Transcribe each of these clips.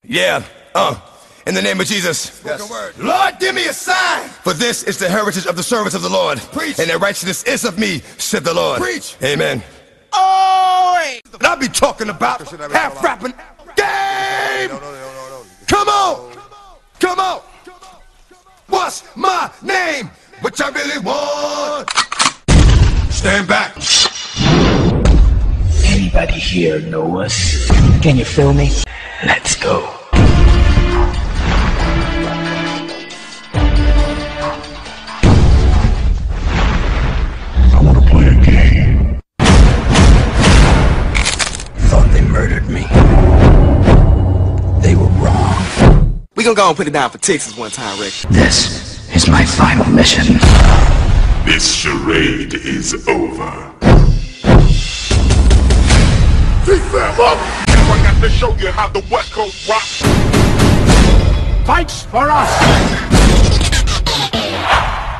Yeah, in the name of Jesus. Yes. Lord, give me a sign. For this is the heritage of the servants of the Lord. Preach. And their righteousness is of me, said the Lord. Preach. Amen. Oh! And I be talking about half rapping game. No. Come on. Come on. What's my name? What I really want. Stand back. Anybody here know us? Can you feel me? Let's go. I want to play a game. Thought they murdered me. They were wrong. We gonna go and put it down for Texas one time, Rick. This is my final mission. This charade is over. Now I got to show you how the West Coast rocks. Fights for us!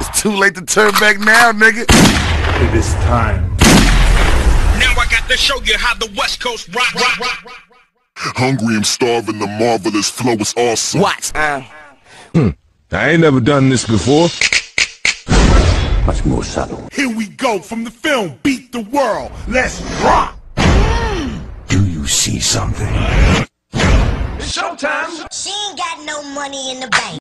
It's too late to turn back now, nigga. It is time. Now I got to show you how the West Coast rock. Hungry and starving, the marvelous flow is awesome. Watch. I ain't never done this before. Much more subtle. Here we go from the film Beat the World. Let's rock. Do you see something? She ain't got no money in the bank.